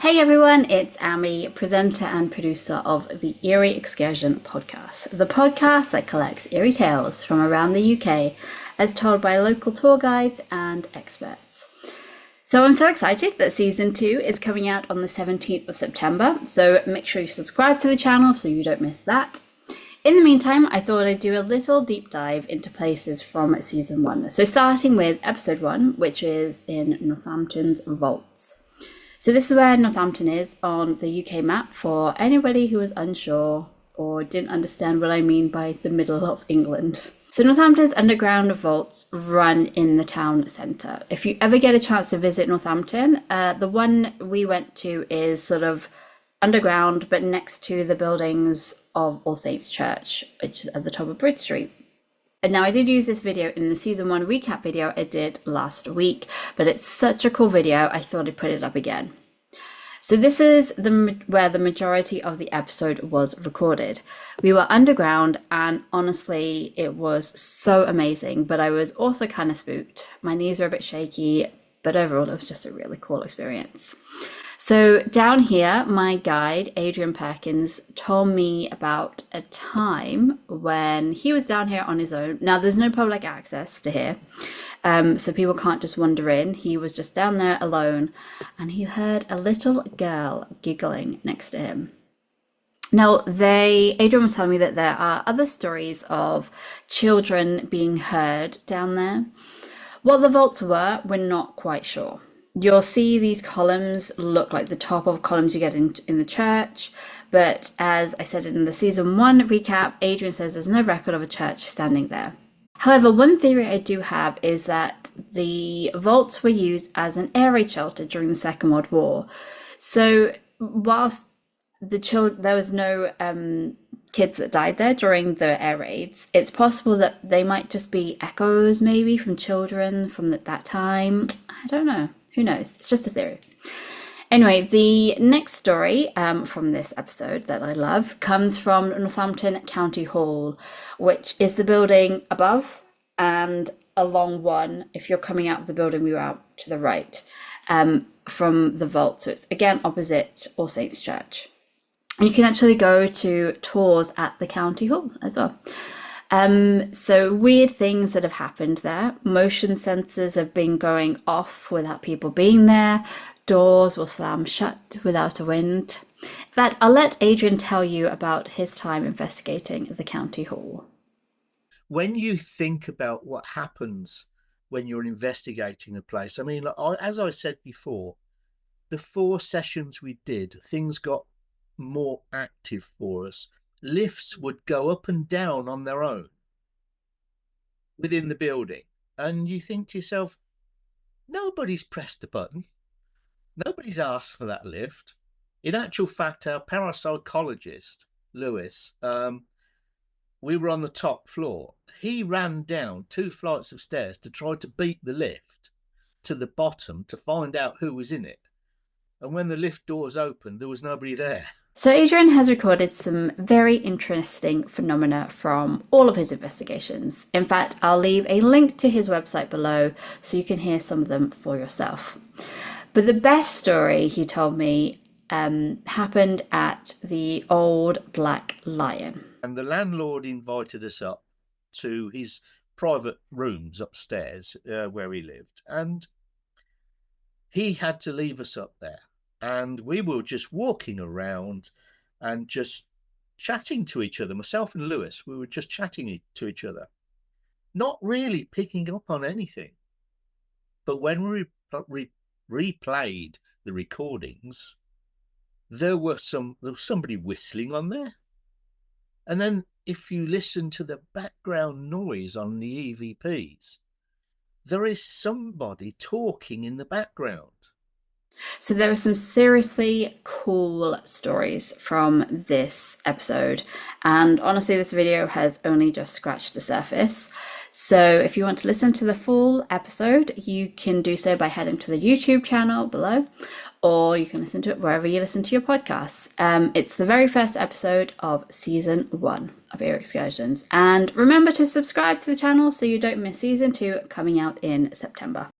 Hey everyone, it's Amy, presenter and producer of the Eerie Excursion podcast, the podcast that collects eerie tales from around the UK as told by local tour guides and experts. So I'm so excited that season 2 is coming out on the 17th of September, so make sure you subscribe to the channel so you don't miss that. In the meantime, I thought I'd do a little deep dive into places from season 1. So starting with episode 1, which is in Northampton's Vaults. So this is where Northampton is on the UK map for anybody who was unsure or didn't understand what I mean by the middle of England. So Northampton's underground vaults run in the town centre. If you ever get a chance to visit Northampton, the one we went to is sort of underground but next to the buildings of All Saints Church, which is at the top of Bridge Street. And now I did use this video in the season 1 recap video I did last week, but it's such a cool video I thought I'd put it up again. So this is where the majority of the episode was recorded. We were underground and honestly it was so amazing, but I was also kind of spooked. My knees were a bit shaky, but overall it was just a really cool experience. So down here, my guide, Adrian Perkins, told me about a time when he was down here on his own. Now, there's no public access to here, so people can't just wander in. He was just down there alone, and he heard a little girl giggling next to him. Now, Adrian was telling me that there are other stories of children being heard down there. What the vaults were, we're not quite sure. You'll see these columns look like the top of columns you get in the church, but as I said in the season 1 recap, Adrian says there's no record of a church standing there. However, one theory I do have is that the vaults were used as an air raid shelter during the Second World War. So whilst there was no kids that died there during the air raids, it's possible that they might just be echoes maybe from children from that time. I don't know. Who knows? It's just a theory. Anyway, the next story from this episode that I love comes from Northampton County Hall, which is the building above and along one. If you're coming out of the building, we were out to the right from the vault. So it's again opposite All Saints Church. And you can actually go to tours at the County Hall as well. So weird things that have happened there. Motion sensors have been going off without people being there. Doors will slam shut without a wind. But I'll let Adrian tell you about his time investigating the County Hall. When you think about what happens when you're investigating a place, I mean, as I said before, the 4 sessions we did, things got more active for us. Lifts would go up and down on their own within the building. And you think to yourself, nobody's pressed the button. Nobody's asked for that lift. In actual fact, our parapsychologist, Lewis, we were on the top floor. He ran down 2 flights of stairs to try to beat the lift to the bottom to find out who was in it. And when the lift doors opened, there was nobody there. So Adrian has recorded some very interesting phenomena from all of his investigations. In fact, I'll leave a link to his website below so you can hear some of them for yourself. But the best story he told me happened at the Old Black Lion. And the landlord invited us up to his private rooms upstairs where he lived. And he had to leave us up there. And we were just walking around and just chatting to each other. Myself and Lewis, we were just chatting to each other, not really picking up on anything. But when we replayed the recordings, there was somebody whistling on there. And then if you listen to the background noise on the EVPs, there is somebody talking in the background. So there are some seriously cool stories from this episode, and honestly this video has only just scratched the surface. So if you want to listen to the full episode, you can do so by heading to the YouTube channel below, or you can listen to it wherever you listen to your podcasts. It's the very first episode of season 1 of Eerie Excursions, and remember to subscribe to the channel so you don't miss season 2 coming out in September.